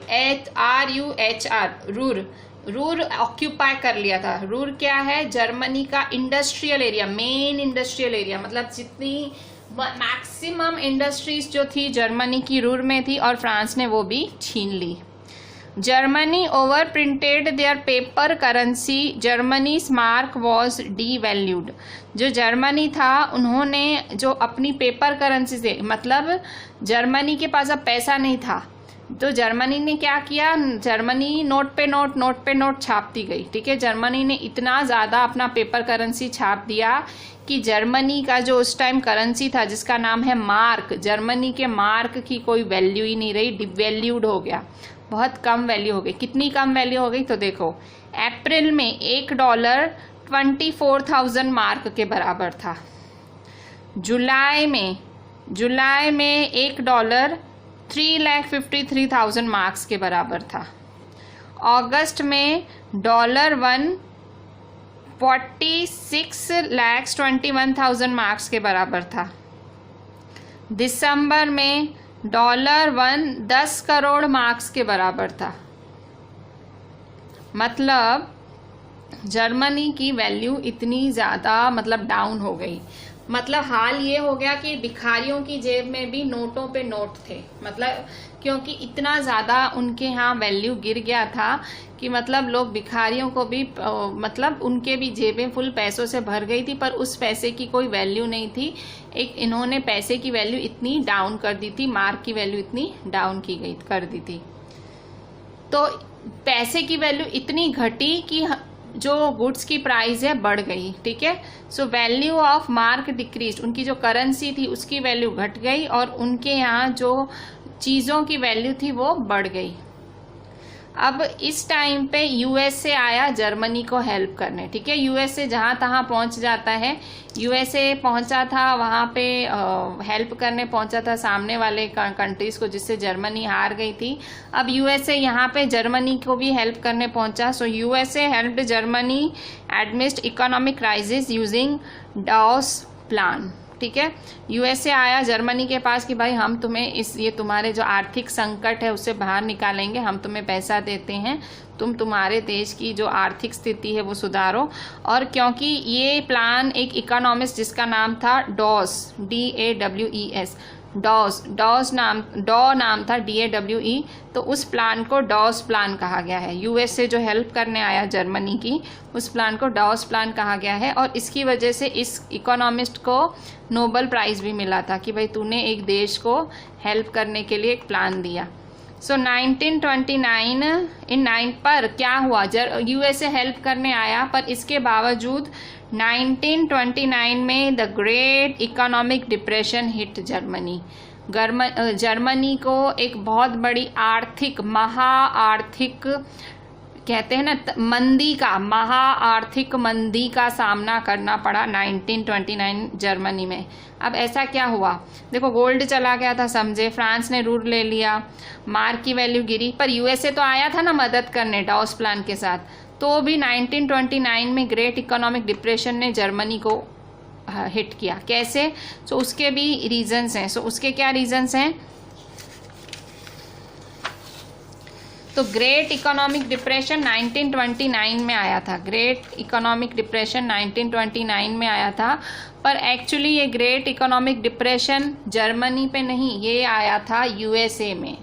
रूर ऑक्यूपाई कर लिया था। रूर क्या है, जर्मनी का industrial area, main industrial area, मतलब जितनी मैक्सिमम इंडस्ट्रीज जो थी जर्मनी की रूर में थी और फ्रांस ने वो भी छीन ली। Germany over printed their paper currency, Germany's mark was devalued. जो जर्मनी था उन्होंने जो अपनी पेपर करेंसी से, मतलब जर्मनी के पास अब पैसा नहीं था, तो जर्मनी ने क्या किया, जर्मनी नोट पे नोट छापती गई। ठीक है, जर्मनी ने इतना ज़्यादा अपना पेपर करेंसी छाप दिया कि जर्मनी का जो उस टाइम करेंसी था जिसका नाम है मार्क, जर्मनी के मार्क की कोई वैल्यू ही नहीं रही, डिवैल्यूड हो गया, बहुत कम वैल्यू हो गई। कितनी कम वैल्यू हो गई, तो देखो अप्रैल में $1 24,000 मार्क के बराबर था। जुलाई में $1 3,53,000 मार्क्स के बराबर था। अगस्त में $1 46,21,000 मार्क्स के बराबर था। दिसंबर में $1 10 करोड़ मार्क्स के बराबर था। मतलब जर्मनी की वैल्यू इतनी ज़्यादा मतलब डाउन हो गई। मतलब हाल ये हो गया कि भिखारियों की जेब में भी नोटों पे नोट थे। मतलब क्योंकि इतना ज़्यादा उनके यहाँ वैल्यू गिर गया था कि मतलब लोग भिखारियों को भी मतलब उनके भी जेबें फुल पैसों से भर गई थी, पर उस पैसे की कोई वैल्यू नहीं थी। इन्होंने पैसे की वैल्यू इतनी डाउन कर दी थी, मार्क की वैल्यू इतनी डाउन कर दी थी। तो पैसे की वैल्यू इतनी घटी कि जो गुड्स की प्राइस है बढ़ गई। ठीक है, so value of mark decrease, उनकी जो करेंसी थी उसकी वैल्यू घट गई और उनके यहाँ जो चीज़ों की वैल्यू थी वो बढ़ गई। अब इस टाइम पे यूएसए आया जर्मनी को हेल्प करने। ठीक है, यूएसए जहाँ तहाँ पहुँच जाता है। यूएसए पहुँचा था वहाँ पे हेल्प करने पहुँचा था सामने वाले कंट्रीज़ को, जिससे जर्मनी हार गई थी। अब यूएसए यहाँ पे जर्मनी को भी हेल्प करने पहुँचा। So USA helped Germany amidst economic crisis using Dawes plan. ठीक है, यूएसए आया जर्मनी के पास कि भाई हम तुम्हें ये तुम्हारे जो आर्थिक संकट है उससे बाहर निकालेंगे, हम तुम्हें पैसा देते हैं, तुम तुम्हारे देश की जो आर्थिक स्थिति है वो सुधारो। और क्योंकि ये प्लान एक इकोनॉमिस्ट जिसका नाम था डॉस, DAWES, डॉ नाम था, DAWE, तो उस प्लान को डॉस प्लान कहा गया है। यूएसए जो हेल्प करने आया जर्मनी की, उस प्लान को डॉस प्लान कहा गया है। और इसकी वजह से इस इकोनॉमिस्ट को नोबेल प्राइज़ भी मिला था कि भाई तूने एक देश को हेल्प करने के लिए एक प्लान दिया। सो 1929 पर क्या हुआ, यूएसए हेल्प करने आया, पर इसके बावजूद 1929 में the great economic depression hit Germany. Germany को एक बहुत बड़ी आर्थिक कहते हैं ना आर्थिक मंदी का सामना करना पड़ा 1929 जर्मनी में। अब ऐसा क्या हुआ, देखो गोल्ड चला गया था समझे, फ्रांस ने रूल ले लिया, मार्क की वैल्यू गिरी, पर यूएसए तो आया था ना मदद करने डॉस प्लान के साथ। तो भी 1929 में ग्रेट इकोनॉमिक डिप्रेशन ने जर्मनी को हिट किया। कैसे, सो उसके भी रीजंस हैं। सो उसके क्या रीजंस हैं, तो ग्रेट इकोनॉमिक डिप्रेशन 1929 में आया था। ग्रेट इकोनॉमिक डिप्रेशन 1929 में आया था, पर एक्चुअली ये ग्रेट इकोनॉमिक डिप्रेशन जर्मनी पे नहीं, ये आया था यूएसए में।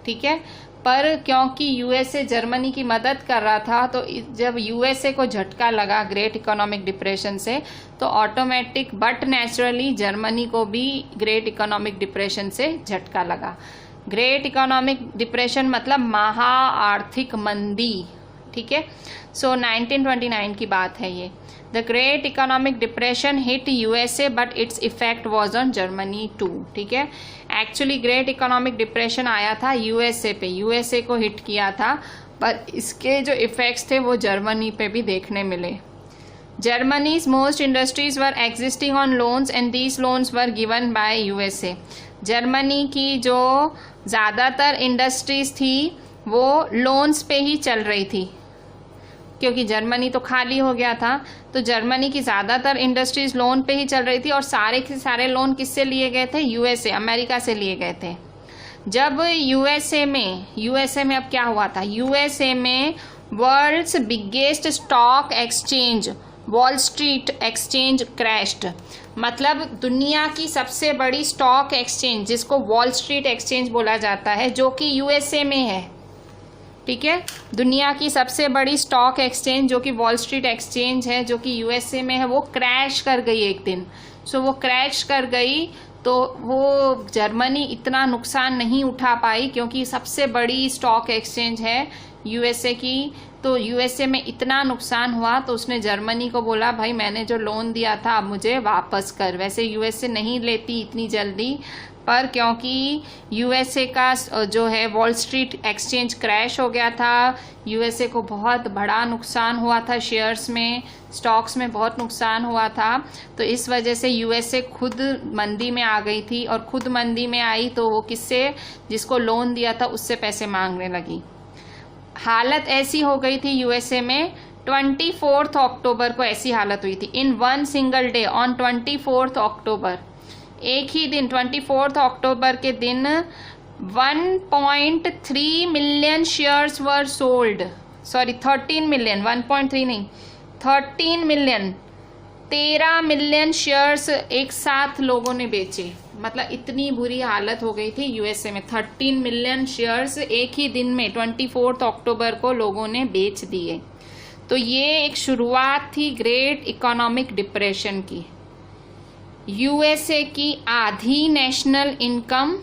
ठीक है, पर क्योंकि यूएसए जर्मनी की मदद कर रहा था, तो जब यूएसए को झटका लगा ग्रेट इकोनॉमिक डिप्रेशन से, तो ऑटोमेटिक बट नेचुरली जर्मनी को भी ग्रेट इकोनॉमिक डिप्रेशन से झटका लगा। ग्रेट इकोनॉमिक डिप्रेशन मतलब महा आर्थिक मंदी। ठीक है, सो 1929 की बात है ये। The great economic depression hit USA but its effect was on Germany too. ठीक है, एक्चुअली ग्रेट इकोनॉमिक डिप्रेशन आया था यूएसए पे, यूएसए को हिट किया था, पर इसके जो इफेक्ट्स थे वो जर्मनी पे भी देखने मिले। Germany's most industries were existing on loans and these loans were given by USA. Germany की जो ज़्यादातर इंडस्ट्रीज थी वो लोन्स पे ही चल रही थी, क्योंकि जर्मनी तो खाली हो गया था, तो जर्मनी की ज़्यादातर इंडस्ट्रीज लोन पे ही चल रही थी। और सारे के सारे लोन किससे लिए गए थे, यूएसए अमेरिका से लिए गए थे। जब यूएसए में अब क्या हुआ था, यूएसए में world's biggest stock exchange Wall Street exchange crashed. मतलब दुनिया की सबसे बड़ी स्टॉक एक्सचेंज जिसको वॉल स्ट्रीट एक्सचेंज बोला जाता है, जो कि यूएसए में है। ठीक है, दुनिया की सबसे बड़ी स्टॉक एक्सचेंज जो कि वॉल स्ट्रीट एक्सचेंज है, जो कि यूएसए में है, वो क्रैश कर गई एक दिन। सो वो क्रैश कर गई तो वो जर्मनी इतना नुकसान नहीं उठा पाई, क्योंकि सबसे बड़ी स्टॉक एक्सचेंज है यूएसए की। तो यूएसए में इतना नुकसान हुआ तो उसने जर्मनी को बोला, भाई मैंने जो लोन दिया था अब मुझे वापस कर। वैसे यूएसए नहीं लेती इतनी जल्दी, पर क्योंकि यूएसए का जो है वॉल स्ट्रीट एक्सचेंज क्रैश हो गया था, यूएसए को बहुत बड़ा नुकसान हुआ था, शेयर्स में स्टॉक्स में बहुत नुकसान हुआ था। तो इस वजह से यूएसए खुद मंदी में आ गई थी, और खुद मंदी में आई तो वो किससे, जिसको लोन दिया था उससे पैसे मांगने लगी। हालत ऐसी हो गई थी यूएसए में 24 अक्टूबर को ऐसी हालत हुई थी। In one single day on 24 अक्टूबर, एक ही दिन 24 अक्टूबर के दिन 1.3 million shares were sold, sorry 13 million, 1.3 नहीं 13 मिलियन, 13 मिलियन शेयर्स एक साथ लोगों ने बेचे। मतलब इतनी बुरी हालत हो गई थी यूएसए में। 13 मिलियन शेयर्स एक ही दिन में 24 अक्टूबर को लोगों ने बेच दिए। तो ये एक शुरुआत थी ग्रेट इकोनॉमिक डिप्रेशन की। यूएसए की आधी नेशनल इनकम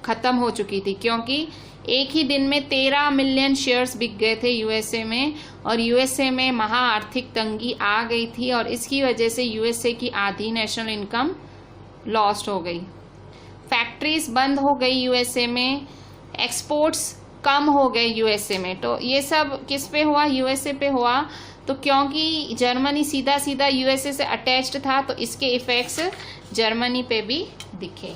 खत्म हो चुकी थी, क्योंकि एक ही दिन में 13 मिलियन शेयर्स बिक गए थे यूएसए में, और यूएसए में महा आर्थिक तंगी आ गई थी, और इसकी वजह से यूएसए की आधी नेशनल इनकम लॉस्ट हो गई। फैक्ट्रीज बंद हो गई यूएसए में, एक्सपोर्ट्स कम हो गए यूएसए में। तो ये सब किस पे हुआ? यूएसए पे हुआ। तो क्योंकि जर्मनी सीधा सीधा यूएसए से अटैच्ड था, तो इसके इफेक्ट्स जर्मनी पे भी दिखे।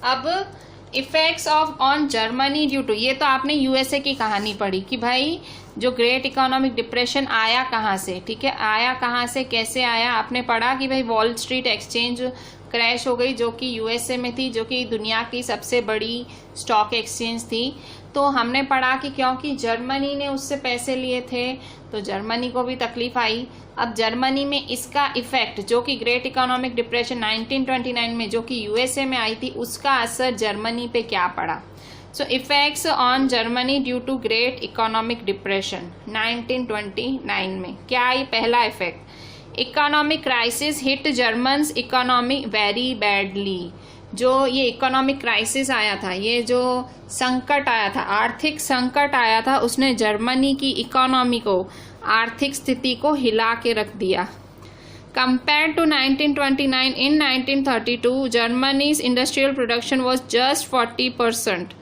अब effects on Germany due to, ये तो आपने यूएसए की कहानी पढ़ी कि भाई जो ग्रेट इकोनॉमिक डिप्रेशन आया कहाँ से, ठीक है, आया कहाँ से, कैसे आया। आपने पढ़ा कि भाई वॉल स्ट्रीट एक्सचेंज क्रैश हो गई, जो कि यूएसए में थी, जो कि दुनिया की सबसे बड़ी स्टॉक एक्सचेंज थी। तो हमने पढ़ा कि क्योंकि जर्मनी ने उससे पैसे लिए थे, तो जर्मनी को भी तकलीफ आई। अब जर्मनी में इसका इफेक्ट, जो कि ग्रेट इकोनॉमिक डिप्रेशन 1929 में जो कि यूएसए में आई थी, उसका असर जर्मनी पे क्या पड़ा। So effects on Germany due to great economic depression 1929 में क्या आई? पहला effect, economic crisis hit Germans economy very badly. जो ये इकोनॉमिक क्राइसिस आया था, ये जो संकट आया था, आर्थिक संकट आया था, उसने जर्मनी की इकोनॉमी को, आर्थिक स्थिति को हिला के रख दिया। Compare to 1929, in 1932 Germany's industrial production was just 40%।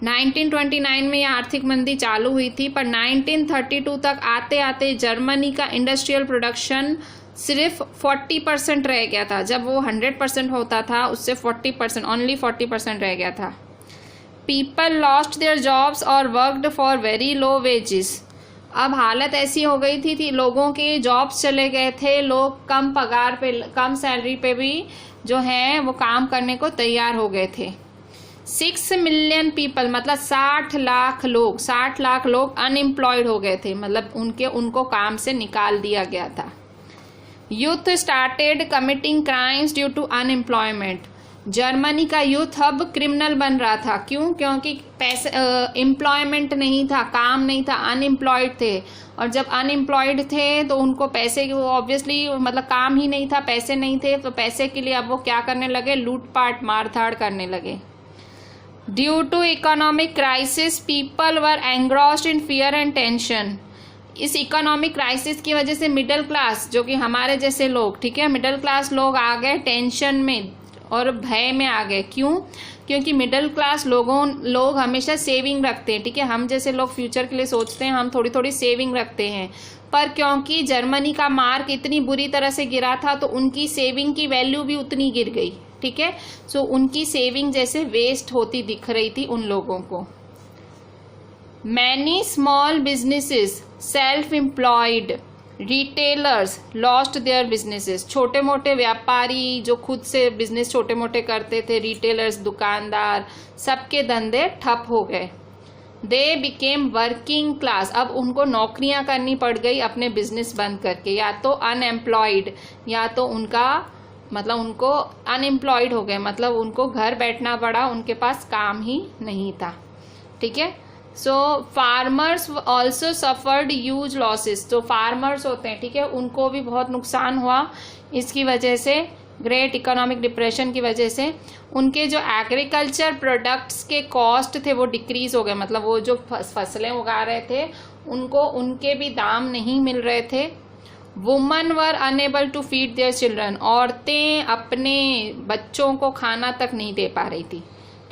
1929 में यह आर्थिक मंदी चालू हुई थी, पर 1932 तक आते आते जर्मनी का इंडस्ट्रियल प्रोडक्शन सिर्फ 40% रह गया था। जब वो 100% होता था, उससे 40%, ओनली 40% रह गया था। पीपल लॉस्ट देयर जॉब्स और worked for very low wages. अब हालत ऐसी हो गई थी लोगों के जॉब्स चले गए थे, लोग कम पगार पे, कम सैलरी पे भी जो है वो काम करने को तैयार हो गए थे। 6 मिलियन पीपल, मतलब 60 लाख लोग अनएम्प्लॉयड हो गए थे, मतलब उनको काम से निकाल दिया गया था। Youth started committing crimes due to unemployment. Germany का यूथ अब क्रिमिनल बन रहा था। क्यों? क्योंकि पैसे, एम्प्लॉयमेंट नहीं था, काम नहीं था, अनएम्प्लॉयड थे। और जब अनएम्प्लॉयड थे तो उनको पैसे, ऑब्वियसली मतलब काम ही नहीं था, पैसे नहीं थे, तो पैसे के लिए अब वो क्या करने लगे? लूटपाट, मारधाड़ करने लगे। Due to economic crisis people were engrossed in fear and tension. इस इकोनॉमिक क्राइसिस की वजह से मिडिल क्लास, जो कि हमारे जैसे लोग, ठीक है, मिडिल क्लास लोग आ गए टेंशन में और भय में आ गए। क्यों? क्योंकि मिडिल क्लास लोग हमेशा सेविंग रखते हैं, ठीक है, हम जैसे लोग फ्यूचर के लिए सोचते हैं, हम थोड़ी थोड़ी सेविंग रखते हैं। पर क्योंकि जर्मनी का मार्क इतनी बुरी तरह से गिरा था, तो उनकी सेविंग की वैल्यू भी उतनी गिर गई, ठीक है। सो उनकी सेविंग जैसे वेस्ट होती दिख रही थी उन लोगों को। Many small businesses, self employed retailers lost their businesses. छोटे मोटे व्यापारी जो खुद से बिजनेस छोटे मोटे करते थे, रिटेलर्स, दुकानदार, सबके धंधे ठप हो गए। They became working class. अब उनको नौकरियां करनी पड़ गई अपने बिजनेस बंद करके, या तो अनएम्प्लॉयड, या तो उनको अनएम्प्लॉयड हो गए, मतलब उनको घर बैठना पड़ा, उनके पास काम ही नहीं था, ठीक है। So farmers also suffered huge losses. तो फार्मर्स होते हैं, ठीक है, उनको भी बहुत नुकसान हुआ इसकी वजह से, ग्रेट इकोनॉमिक डिप्रेशन की वजह से। उनके जो एग्रीकल्चर प्रोडक्ट्स के कॉस्ट थे वो डिक्रीज हो गए, मतलब वो जो फसलें उगा रहे थे उनके भी दाम नहीं मिल रहे थे। Woman were unable to feed their children. औरतें अपने बच्चों को खाना तक नहीं दे पा रही थी,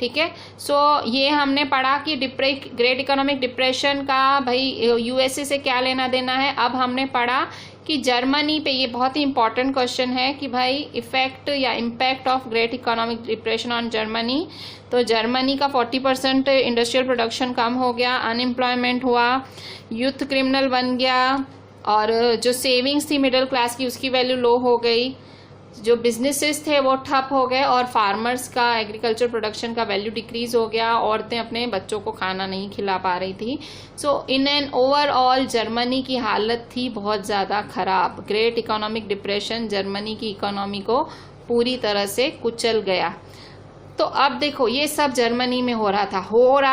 ठीक है। सो ये हमने पढ़ा कि ग्रेट इकोनॉमिक डिप्रेशन का भाई यूएसए से क्या लेना देना है। अब हमने पढ़ा कि जर्मनी पे, ये बहुत ही इंपॉर्टेंट क्वेश्चन है कि भाई इफेक्ट या impact of great economic depression on Germany. तो जर्मनी का 40% इंडस्ट्रियल प्रोडक्शन कम हो गया, अनएम्प्लॉयमेंट हुआ, यूथ क्रिमिनल बन गया, और जो सेविंग्स थी मिडिल क्लास की उसकी वैल्यू लो हो गई, जो बिजनेसेस थे वो ठप हो गए, और फार्मर्स का एग्रीकल्चर प्रोडक्शन का वैल्यू डिक्रीज हो गया, औरतें अपने बच्चों को खाना नहीं खिला पा रही थी। सो इन एन ओवरऑल जर्मनी की हालत थी बहुत ज़्यादा खराब। ग्रेट इकोनॉमिक डिप्रेशन जर्मनी की इकोनॉमी को पूरी तरह से कुचल गया। तो अब देखो ये सब जर्मनी में हो रहा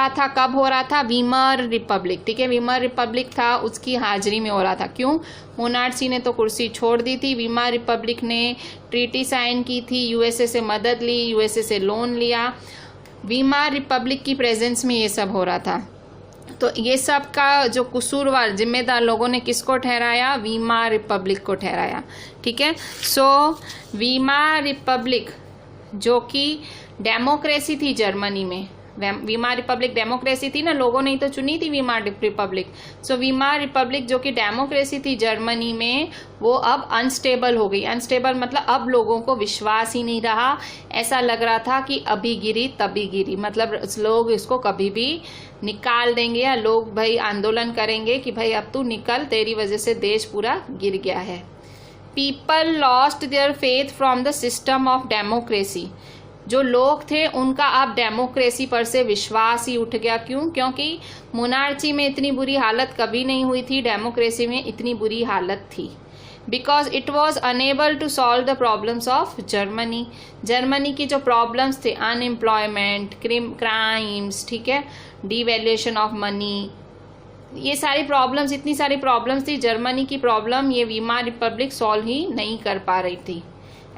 था कब हो रहा था? वीमर रिपब्लिक, ठीक है, वीमर रिपब्लिक था उसकी हाजिरी में हो रहा था। क्यों? मोनार्ची ने तो कुर्सी छोड़ दी थी, वीमर रिपब्लिक ने ट्रीटी साइन की थी, यूएसए से मदद ली, यूएसए से लोन लिया, वीमर रिपब्लिक की प्रेजेंस में ये सब हो रहा था। तो ये सब का जो कसूरवार जिम्मेदार लोगों ने किसको ठहराया? वीमर रिपब्लिक को ठहराया, ठीक है। सो वीमर रिपब्लिक जो कि डेमोक्रेसी थी जर्मनी में, वीमर रिपब्लिक डेमोक्रेसी थी ना, लोगों ने ही तो चुनी थी वीमर रिपब्लिक। सो वीमर रिपब्लिक जो कि डेमोक्रेसी थी जर्मनी में, वो अब अनस्टेबल हो गई। अनस्टेबल मतलब अब लोगों को विश्वास ही नहीं रहा, ऐसा लग रहा था कि अभी गिरी तभी गिरी, मतलब लोग इसको कभी भी निकाल देंगे, या लोग भाई आंदोलन करेंगे कि भाई अब तू निकल, तेरी वजह से देश पूरा गिर गया है। People lost their faith from the system of democracy, जो लोग थे उनका अब डेमोक्रेसी पर से विश्वास ही उठ गया। क्यों? क्योंकि मोनार्ची में इतनी बुरी हालत कभी नहीं हुई थी, डेमोक्रेसी में इतनी बुरी हालत थी। Because it was unable to solve the problems of Germany. Germany की जो प्रॉब्लम्स थे, अनएम्प्लॉयमेंट, क्राइम्स, ठीक है, डिवैल्यूएशन ऑफ मनी, ये सारी प्रॉब्लम्स, इतनी सारी प्रॉब्लम्स थी, जर्मनी की प्रॉब्लम ये वीमर रिपब्लिक सॉल्व ही नहीं कर पा रही थी।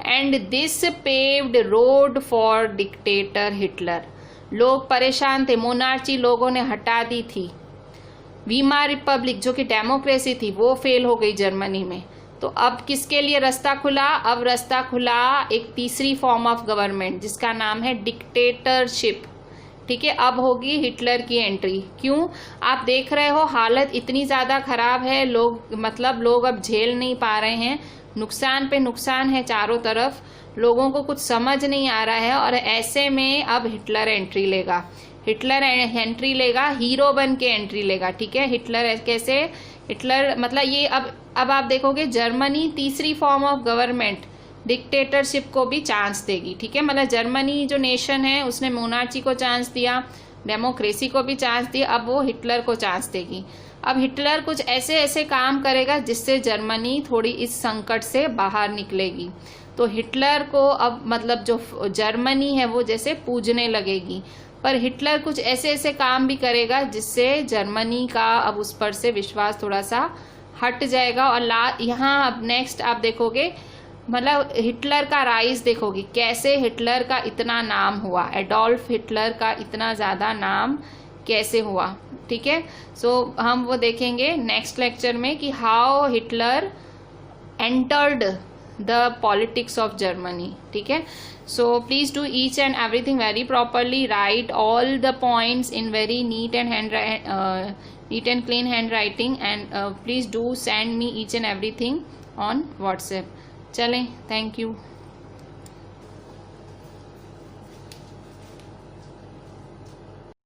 And this paved road for dictator Hitler. लोग परेशान थे, मोनार्ची लोगों ने हटा दी थी, वीमर रिपब्लिक जो कि डेमोक्रेसी थी वो फेल हो गई जर्मनी में। तो अब किसके लिए रास्ता खुला? अब रास्ता खुला एक तीसरी फॉर्म ऑफ गवर्नमेंट जिसका नाम है डिक्टेटरशिप, ठीक है। अब होगी हिटलर की एंट्री। क्यों? आप देख रहे हो हालत इतनी ज़्यादा खराब है, लोग अब झेल नहीं पा रहे हैं, नुकसान पे नुकसान है चारों तरफ, लोगों को कुछ समझ नहीं आ रहा है, और ऐसे में अब हिटलर एंट्री लेगा। हिटलर एंट्री लेगा, हीरो बन के एंट्री लेगा, ठीक है। हिटलर कैसे? हिटलर मतलब ये अब आप देखोगे जर्मनी तीसरी फॉर्म ऑफ गवर्नमेंट डिक्टेटरशिप को भी चांस देगी, ठीक है। मतलब जर्मनी जो नेशन है उसने मोनार्ची को चांस दिया, डेमोक्रेसी को भी चांस दिया, अब वो हिटलर को चांस देगी। अब हिटलर कुछ ऐसे ऐसे काम करेगा जिससे जर्मनी थोड़ी इस संकट से बाहर निकलेगी। तो हिटलर को अब मतलब जो जर्मनी है वो जैसे पूजने लगेगी, पर हिटलर कुछ ऐसे ऐसे काम भी करेगा जिससे जर्मनी का अब उस पर से विश्वास थोड़ा सा हट जाएगा। और यहाँ अब नेक्स्ट आप देखोगे, मतलब हिटलर का राइज देखोगे, कैसे हिटलर का इतना नाम हुआ, एडोल्फ हिटलर का इतना ज़्यादा नाम कैसे हुआ, ठीक है। सो हम वो देखेंगे नेक्स्ट लेक्चर में कि how Hitler entered the politics of Germany, ठीक है। So please do each and everything very properly, right all the points in very neat and clean hand writing, and please do send me each and everything on WhatsApp. चलें, thank you.